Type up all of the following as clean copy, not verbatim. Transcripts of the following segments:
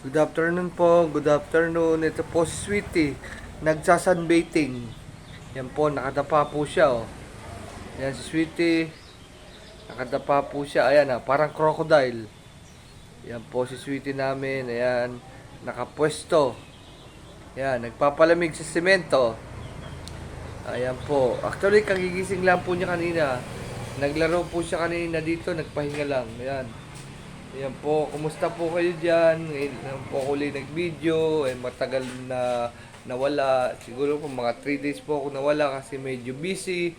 Good afternoon po, good afternoon. Ito po si Sweetie, nagsasunbaiting. Yan po, nakadapa po siya, oh. Yan si Sweetie, nakadapa po siya. Ayan, parang crocodile. Yan po si Sweetie namin, ayan, nakapwesto. Yan, nagpapalamig sa semento. Ayan po. Actually, kagigising lang po niya kanina. Naglaro po siya kanina dito, nagpahinga lang. Ayan. Ayan po, kumusta po kayo dyan? Ngayon lang po ako ulit nag-video, matagal na nawala. Siguro po mga 3 days po ako nawala kasi medyo busy.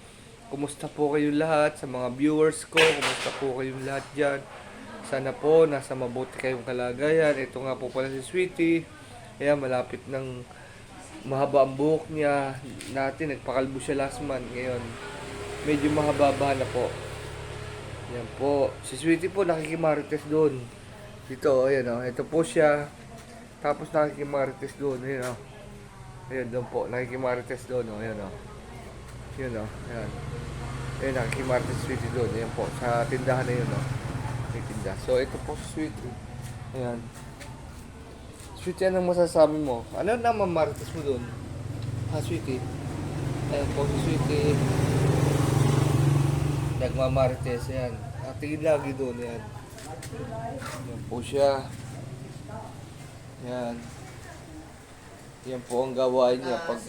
Kumusta po kayo lahat sa mga viewers ko? Kumusta po kayong lahat dyan? Sana po nasa mabuti kayong kalagayan. Ito nga po pala si Sweetie. Ayan, malapit ng mahaba ang buhok niya. Nagpakalbo siya last month. Ngayon, medyo mahaba na po. Yan po. Si Sweetie po nakikimarites doon. Dito, ayan o. Ito po siya. Tapos nakikimarites doon. Ayan o. Ayan doon po. Nakikimarites doon o. Ayan o. Ayan o. Ayan. Ayan, nakikimarites si Sweetie doon. Ayan po. Sa tindahan na yun o. May tinda. So, ito po si Sweetie. Ayan. Sweetie, anong masasabi mo? Ano naman marites mo doon? Ha, Sweetie? Ayan po si Sweetie. Nagmamarites, yan. Tingin lagi doon, yan. Yan po siya. Yan. Yan po ang gawain niya. Pag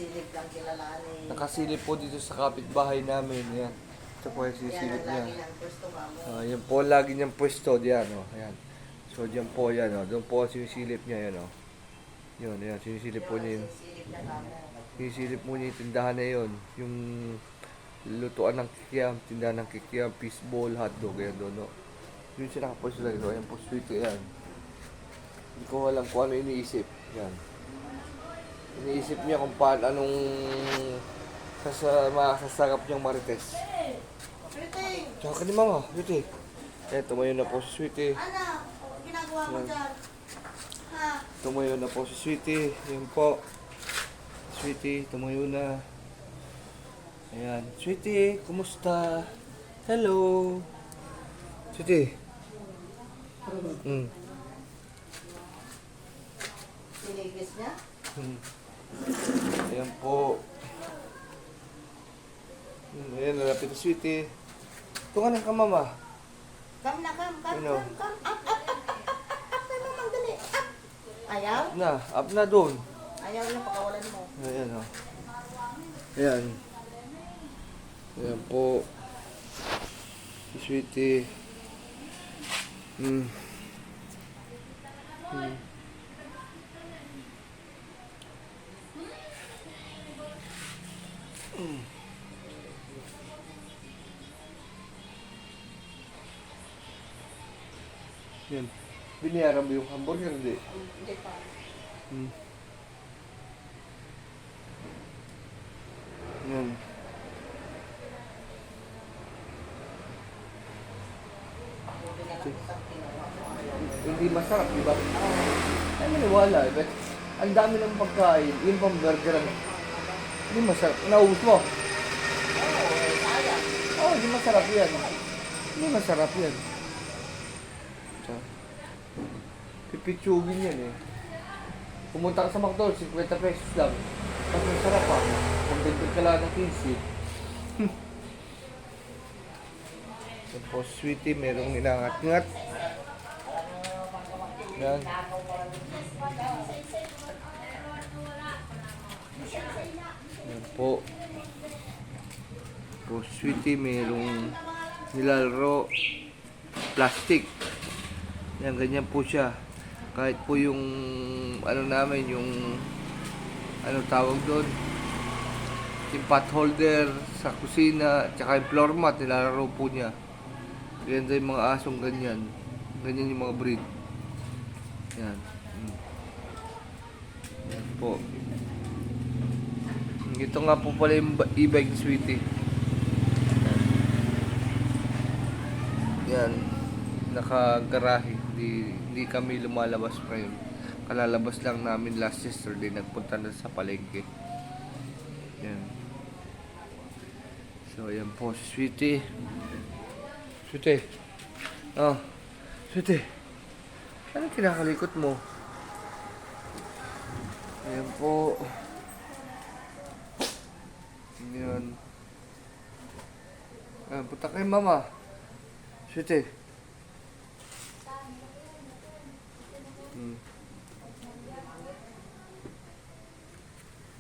nakasilip po dito sa kapitbahay namin, yan. Ito po yung sisilip niya. Yan po lagi niyang pwesto, diyan, oh. Yan. So, diyan po, yan, oh. Doon po sinisilip niya, yan, oh. Yun, yan. Sinisilip po niya yun. Sinisilip mo niya yung tindahan na yun. Yung lutuan ng kikiam, tindahan ng kikiam, fishball, hotdog, ayan doon, no? Yun siya nakapost lang ito, ayan po, Sweetie, ayan. Hindi ko alam kung ano iniisip, yan. Iniisip niya kung paano, anong masasarap niyang marites. Tsaka ka ni Mama, Sweetie. Ayan, tumayo na po si Sweetie. Ano? Ginagawa mo dyan? Ha? Tumayo na po si Sweetie, yan po. Sweetie, tumayo na. Ayan. Sweetie, kumusta? Hello. Sweetie. Sinigis niya? Ayan po. Ayan, nalapit na Sweetie. Tungan ka, Mama. Kam na, kam. Ano? Up na naman, dali. Up. Ayaw? Up na doon. Ayaw yung pakawalan mo. Ayan, o. Ayan. Ayan po. Si Sweetie. Yan. Binayaran mo yung hamburger, hindi? Hindi pa. Yan. Buti na lang isang kinuha mo. Hindi masarap, di ba? Ay, maniwala. Eh. Ang dami ng pagkain. Yung pang burger ang... Hindi masarap. Naubos mo? Sayang. Oo, hindi masarap yan. Hindi masarap yan. So, pipitsugin yan eh. Pumunta ka sa McDonald's, 50 pesos lang. Tapos masarap pa. Pagdagdag ka lang ng 15. Tapos Sweetie, merong inangat-ngat. Yan. Yan po. Po Sweetie, merong nilalaro plastic. Yan, ganyan po siya. Kahit po yung ano namin, yung ano tawag doon, yung pot holder sa kusina, tsaka yung floor mat, nilalaro po niya. Ganda yung mga asong ganyan. Ganyan yung mga breed. Yan. Yan po. Ito nga po pala yung e-bike ni Sweetie. Yan. Nakagarahe. Hindi kami lumalabas pa yun. Kalalabas lang namin last yesterday. Nagpunta na sa palengke. Yan. So, yan po si Sweetie. Sweetie. Oh. Sweetie. Anong kinakalikot mo? Ayan po. Ayan. Ayan, punta kay mama. Sweetie. Hmm.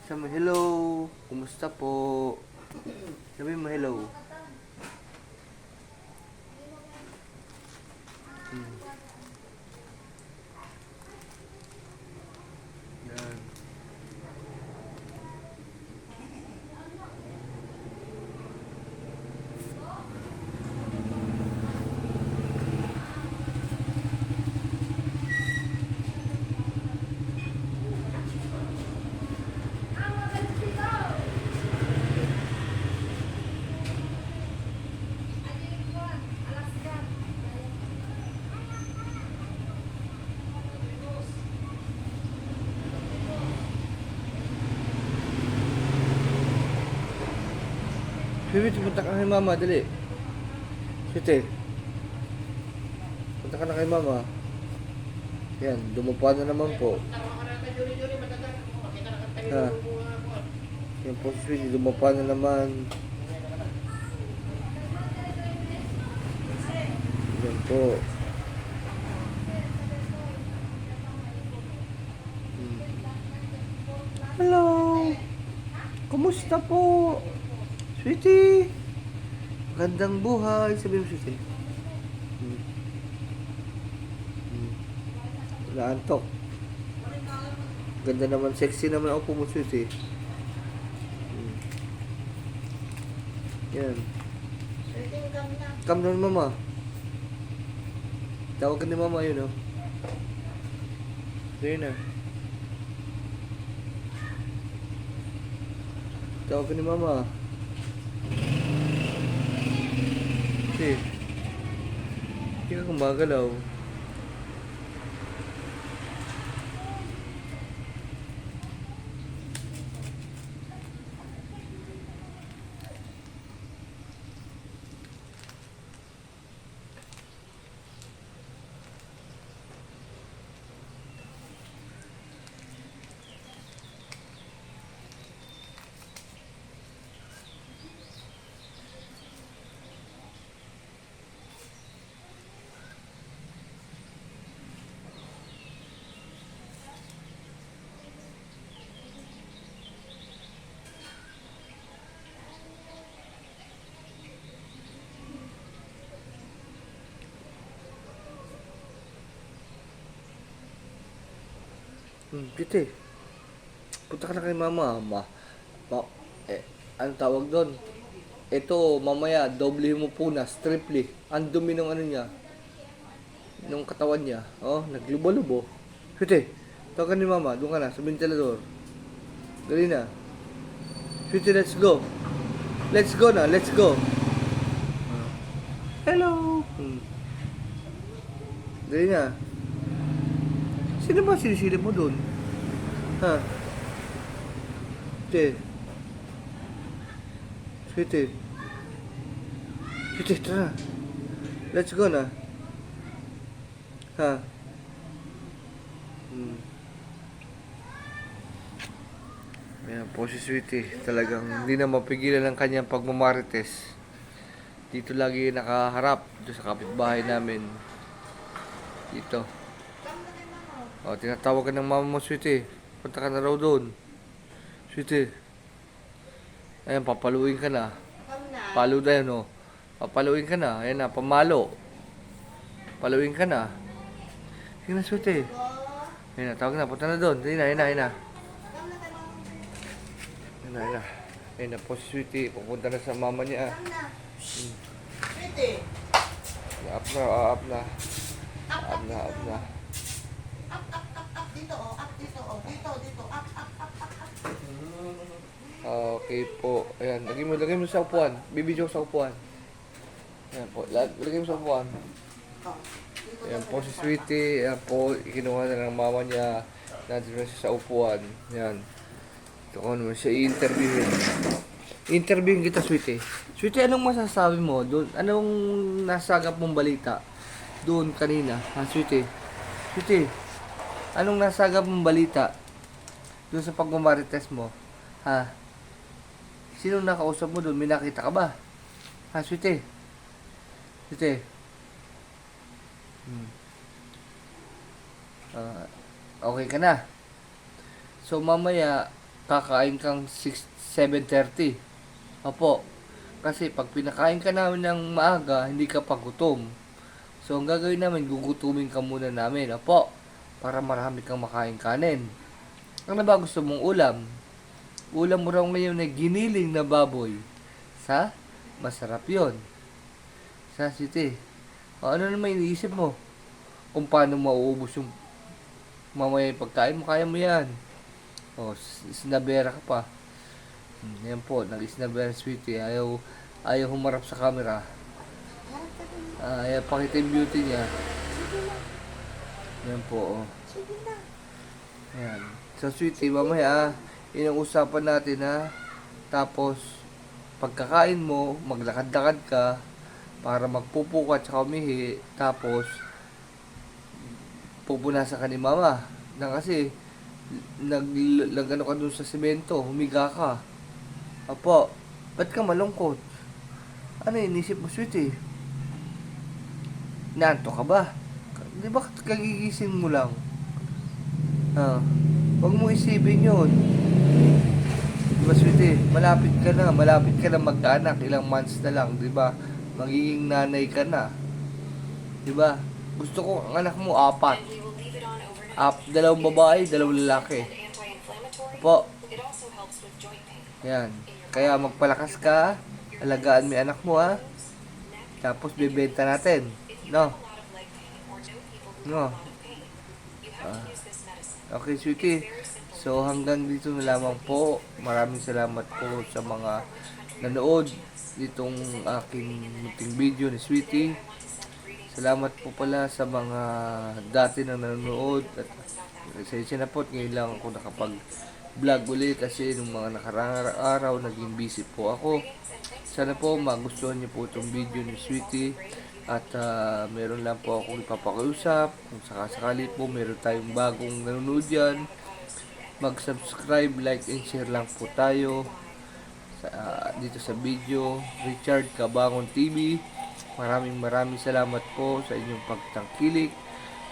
Sabi mo, hello. Kumusta po? Sabi mo, hello. Hmm. Yan. Sweetie, punta ka kay mama, dali. Sweetie. Punta ka na kay mama. Yan, dumapa na naman po. Ha. Yan po si Sweetie, dumapa na naman. Yan po. Hmm. Hello. Kumusta po? Sweetie. Magandang buhay. Sabi mo, Sweetie. Hmm. Hmm. Naantok. Ganda naman, sexy naman ako po mo, Sweetie. Hmm. Yan. Sweetie, come na. Come down, mama. Tawag ka ni mama yun, oh. Doon na. Tawag ka ni mama. Kasi, hindi ka kumagalaw. Piti. Punta ka na kay mama. Ano tawag doon? Ito, mamaya, doble mo po na, triply. Ang dumi ng ano niya. Nung katawan niya. Oh, naglubo-lubo. Piti, tawag ka ni mama. Doon ka na, sa ventilador. Dali na. Piti, let's go. Let's go na, let's go. Hello. Dali na. Sino ba sinisilip mo doon? Ha? Sweetie. Sweetie. Sweetie, tara. Let's go na. Ha? Ayan po si Sweetie. Talagang hindi na mapigilan ang kanyang pagmamarites. Dito lagi nakaharap. Dito sa kapitbahay namin. Dito. O, tinatawag ka ng mama mo, Sweetie. Punta ka na raw doon. Sweetie. Ayan, papaluin ka na. Come na. Palo na yan, o. Papaluin ka na. Ayan na, pamalo. Paluin ka na. Sige na, Sweetie. Go. Ayan na, tawag na. Punta na doon. Ayan na, ayan na, ayan na. Come na kay mama. Ayan na, ayan na. Ayan na po si Sweetie. Pupunta na sa mama niya. Come na. Sweetie. Up na, up na. Up na, up na. Up dito, oh. Up dito, oh. Dito. Up. Okay po. Ayan, lagay mo sa upuan. Bibidyo sa upuan. Ayan po. Lagay mo sa upuan. Oh. Dito Ayan daw po sa si upuan. Sweetie. Ayan po, kinuha na ng mama niya. Nandito na siya sa upuan. Ayan. Ito ko naman siya i-interviewin. I-interviewin kita, Sweetie. Sweetie, anong masasabi mo? Doon, anong nasagap mong balita? Doon kanina. Ha, Sweetie? Sweetie, anong nasagap mong balita? Doon sa pagmamarites mo. Ha? Sino nakausap mo doon? May nakita ka ba? Ha, sweetie? Sweetie? Hmm. Ah, okay ka na? So, mamaya, kakain kang 7:30. Opo. Kasi pag pinakain ka namin ng maaga, hindi ka pa gutom. So, ang gagawin namin, gugutumin ka muna namin. Opo. Para marami kang makain kanin. Ano ba gusto mong ulam? Ulam mo raw ngayon ay giniling na baboy. Sa? Masarap yon. Sa, siti. O, ano naman iniisip mo? Kung paano mauubos yung mamaya yung pagkain mo, kaya mo yan. O, isnabera ka pa. Yan po, nag-isnabera sweetie. Ayaw humarap sa camera. Harap ka dun. Ayaw pakita yung beauty niya. Sige na. Yan po, oh. Sige na. Yan. So, sweetie, mamaya, yun ang usapan natin, ha. Tapos, pagkakain mo, maglakad-lakad ka para magpupo ka at umihi. Tapos, pupunasan ka ni mama. Kasi, ano ka dun sa semento, humiga ka. Apo, ba't ka malungkot? Ano inisip mo, sweetie? Nanto ka ba? Di ba kagigising mo lang? Ah, huwag mo isipin yun. Di ba, sweetie? Malapit ka na magkaanak. Ilang months na lang, di ba? Magiging nanay ka na. Di ba? Gusto ko ang anak mo 4. 2 babae, 2 lalaki. Po. Yan. Kaya magpalakas ka. Alagaan mo yung anak mo, ha. Tapos bebenta natin. No? No? Ah. Okay, sweetie. So, hanggang dito na lamang po. Maraming salamat po sa mga nanood ditong aking munting video ni Sweetie. Salamat po pala sa mga dati na nanonood. At sa na po, ngayon lang ako nakapag-vlog ulit kasi nung mga nakaraang araw, naging busy po ako. Sana po magustuhan niyo po itong video ni Sweetie. At meron lang po akong ipapakiusap. Kung sakasakali po meron tayong bagong nanonood dyan, mag-subscribe, like, and share lang po tayo dito sa video. Richard Cabangon TV. Maraming salamat po sa inyong pagtangkilik.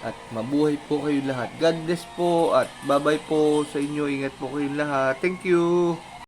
At mabuhay po kayo lahat. God bless po at bye-bye po sa inyo. Ingat po kayong lahat. Thank you!